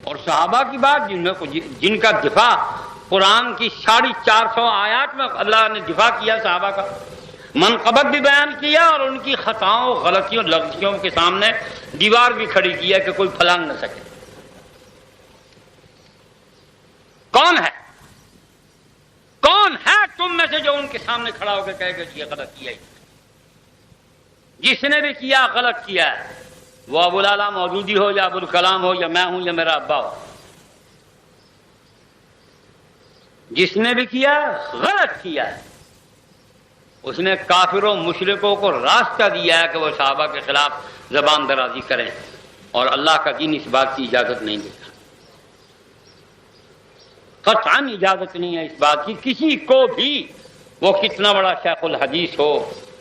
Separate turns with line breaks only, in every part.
اور صحابہ کی بات جن کا دفاع قرآن کی 450 آیات میں اللہ نے دفاع کیا صحابہ کا، منقبت بھی بیان کیا اور ان کی خطاؤں غلطیوں لغزشوں کے سامنے دیوار بھی کھڑی کی ہے کہ کوئی پھلانگ نہ سکے۔ کون ہے تم میں سے جو ان کے سامنے کھڑا ہو کے کہے کہ یہ غلط کیا ہی؟ جس نے بھی کیا غلط کیا ہے، وہ ابو العلا مودودی ہو یا ابو الکلام ہو یا میں ہوں یا میرا ابا ہو، جس نے بھی کیا غلط کیا ہے، اس نے کافروں مشرکوں کو راستہ دیا ہے کہ وہ صحابہ کے خلاف زبان درازی کریں، اور اللہ کا دین اس بات کی اجازت نہیں دیتا، قطعاً اجازت نہیں ہے اس بات کی۔ کسی کو بھی، وہ کتنا بڑا شیخ الحدیث ہو،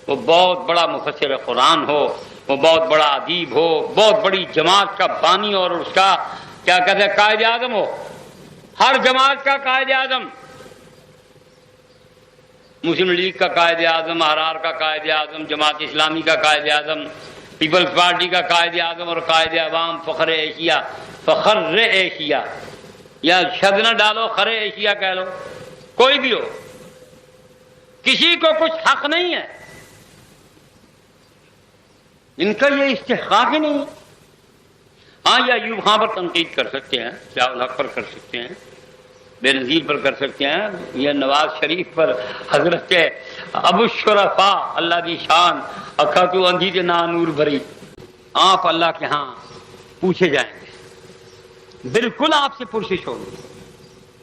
وہ بہت بڑا مفسر قرآن ہو، وہ بہت بڑا ادیب ہو، بہت بڑی جماعت کا بانی اور اس کا کیا کہتے ہیں قائد اعظم ہو، ہر جماعت کا قائد اعظم، مسلم لیگ کا قائد اعظم، احرار کا قائد اعظم، جماعت اسلامی کا قائد اعظم، پیپلز پارٹی کا قائد اعظم اور قائد عوام، فخر ایشیا یا شد نہ ڈالو خر ایشیا کہہ لو، کوئی بھی ہو، کسی کو کچھ حق نہیں ہے، ان کا یہ استحقاق ہی نہیں۔ ہاں، یا ایوب خان پر تنقید کر سکتے ہیں، ضیاء الحق پر کر سکتے ہیں، بے نظیر پر کر سکتے ہیں، یا نواز شریف پر، حضرت ابو الشرفاء اللہ دی شان، اکھا تو اندھی کے نا نور بھری، آپ اللہ کے ہاں پوچھے جائیں گے، بالکل آپ سے پرسش ہوگی۔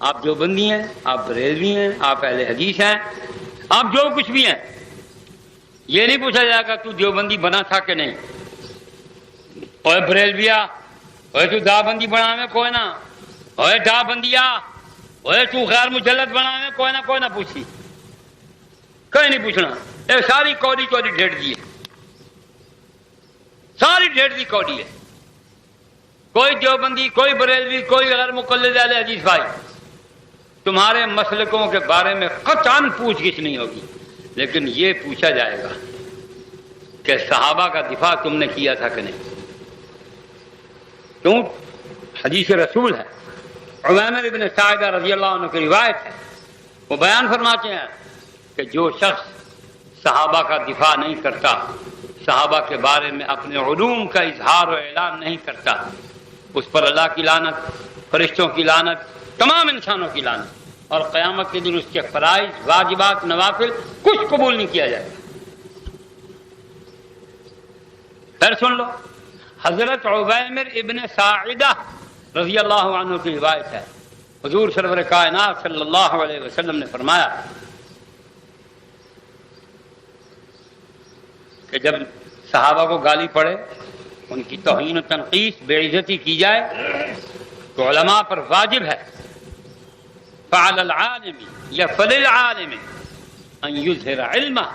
آپ دیوبندی ہیں، آپ بریلوی ہیں، آپ اہل حدیث ہیں، آپ جو کچھ بھی ہیں، یہ نہیں پوچھا جائے گا تو دیوبندی بنا تھا کہ نہیں، اوے بریلویا، اوے تو دا بندی بنا میں کوئی نہ، اوے دا بندیا، اوے تو غیر مجلد بنا میں کوئی نہ پوچھی، کوئی نہیں پوچھنا، اے ساری کوڑی ڈھیڑ دی ہے، ساری ڈھیڑ دی کوڑی ہے، کوئی دیوبندی، کوئی بریلوی، کوئی غیر مقلد اہل حدیث بھائی تمہارے مسلکوں کے بارے میں قطعاً پوچھ گچھ نہیں ہوگی، لیکن یہ پوچھا جائے گا کہ صحابہ کا دفاع تم نے کیا تھا کہ نہیں، کیوں؟ حدیث رسول ہے، عمیر ابن ساعدہ رضی اللہ عنہ کی روایت ہے، وہ بیان فرماتے ہیں کہ جو شخص صحابہ کا دفاع نہیں کرتا، صحابہ کے بارے میں اپنے علوم کا اظہار و اعلان نہیں کرتا، اس پر اللہ کی لعنت، فرشتوں کی لعنت، تمام انسانوں کی لعنت، اور قیامت کے دن اس کے فرائض، واجبات، نوافل کچھ قبول نہیں کیا جائے گا۔ پھر سن لو، حضرت عمیر ابن ساعدہ رضی اللہ عنہ کی روایت ہے، حضور سرور کائنات صلی اللہ علیہ وسلم نے فرمایا کہ جب صحابہ کو گالی پڑے، ان کی توہین و تنقیص، بے عزتی کی جائے، تو علماء پر واجب ہے فعلی العالم یا فللعالم ان یظہر علمہ،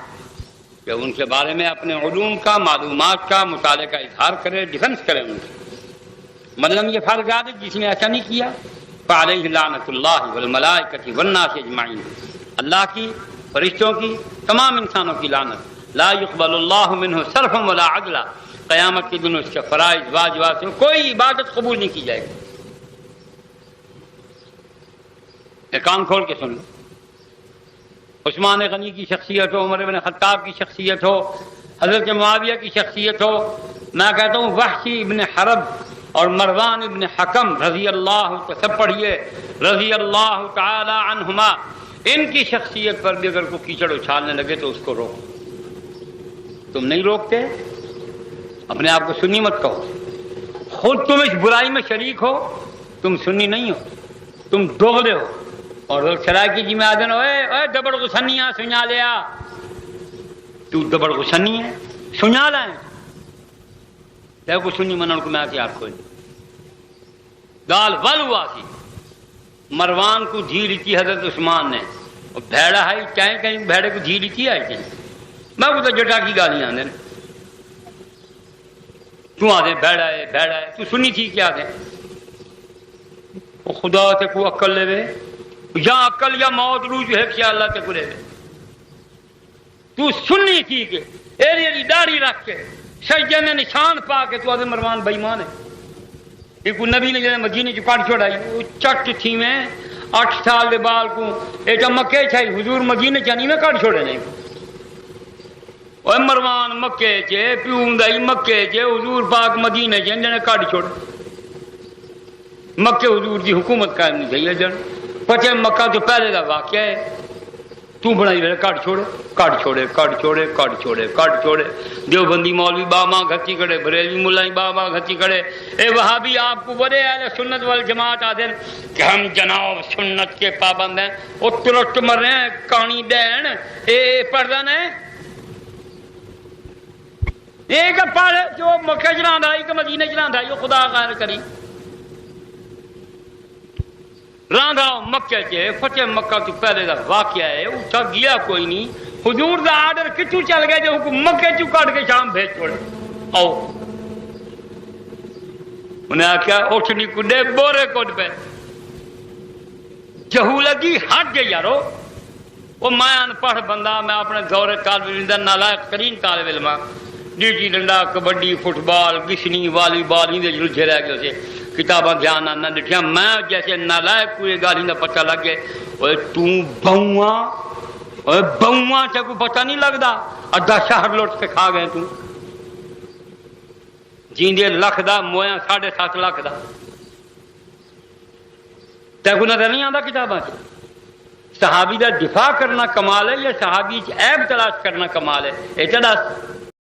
کہ ان کے بارے میں اپنے علوم کا، معلومات کا، مطالعے کا اظہار کرے، ڈیفنس کرے ان کی۔ من لم یفعل ذلک، جس نے ایسا نہیں کیا، فعلیہ لعنۃ اللہ والملائکۃ والناس اجمعین، اللہ کی، فرشتوں کی، تمام انسانوں کی لعنت، لا یقبل اللہ منہ صرفا ولا عدلا، قیامت کے دن اس کے فرائض، واجبات سے کوئی عبادت قبول نہیں کی جائے گی۔ ایک کان کھول کے سن لو، عثمان غنی کی شخصیت ہو، عمر بن خطاب کی شخصیت ہو، حضرت معاویہ کی شخصیت ہو، میں کہتا ہوں وحشی ابن حرب اور مروان ابن حکم رضی اللہ، سب پڑھیے، رضی اللہ تعالی عنہما، ان کی شخصیت پر بھی اگر کوئی کیچڑ اچھالنے لگے تو اس کو روکو۔ تم نہیں روکتے، اپنے آپ کو سنی مت کہو، خود تم اس برائی میں شریک ہو، تم سنی نہیں ہو، تم دوغلے ہو، اور شرائکی جی میں آدن اے دبڑ غسنیاں سنیا لیا، تو دبڑ غسنی ہے، سنیا لائیں تے کو سنی منن کو میں آتی آپ کوئی دال ول ہوا سی، مروان کو دھی لیتی حضرت عثمان نے، اور بھیڑا ہے کہیں بھیڑے کو دھی لیتی ہے کہیں، میں کو تو جٹا کی گالیاں دیں، تو آدھے بھیڑا ہے، تو سنی تھی کیا دیں، وہ خدا تے کو عقل لے وے، یا عقل یا موت رو جو ہے کیا اللہ تے کو لے وے، تو سنی تھی کہ ایری داڑھی رکھ کے سجدے میں نشان پا کے تو آدھے مروان بےمان ہے، ایک نبی نے جنہیں مدینے چ کٹ چھوڑائی وہ چٹ تھی میں 8 سال دے بال کو ایٹا مکے چھائی حضور مدینے چانی میں کٹ چھوڑے نہیں وہ مروان مکے چے پیون دائی مکے چے حضور پاک مدینے چے جنہیں کٹ چھوڑے مکے حضور دی حکومت قائم نہیں تھی جن پچھے مکہ تو پہلے دا واقعہ ہے تو بنائی ویلے کٹ چھوڑے کٹ چھوڑے کٹ چھوڑے کٹ چھوڑے کٹ چھوڑے دیوبندی مولوی باما گھچی کڑے بریلوی ملائی باما گھچی کڑے اے وہابی آپ کو بڑے اہل سنت والجماعت آتے ہیں کہ ہم جناب سنت کے پابند ہیں وہ ترٹ مر رہے ہیں کانی دین اے پردن ہے ایک پڑھ جو مکہ چلان دائی کہ مدینہ چلان دائی خدا غیر کری راندھا مکہ چے فتح مکہ تو پہلے دا واقعہ ہے اٹھا گیا کوئی نہیں حضور دا آرڈر کتوں چل گئے جو حکم مکہ چو کاٹ کے شام بھیج چھوڑے آؤ انہیں آکھا اٹھنی کڈے بورے کٹ پہ جہو لگی ہٹ گئی یارو وہ میں ان پڑھ بندہ میں اپنے دور طالب علم دا نالائق ترین طالب علم ڈیٹی ڈنڈا کبڈی فٹ بال گشنی والی بال ہی دے جلجھے رہ گئے اسے کتاباں دھیان نہ ڈٹھیاں میں جیسے نالائق کوئی گالی نہ پتہ لگ گئے اوے تو بہواں سے کوئی پتہ نہیں لگتا ادھا شہر لوٹ کے کھا گئے تو جیندے لکھ دا مویاں 7.5 لاکھ دا تے کو نظر نہیں آتا کتاباں سے صحابی دا دفاع کرنا کمال ہے یا صحابی عیب تلاش کرنا کمال ہے اے دس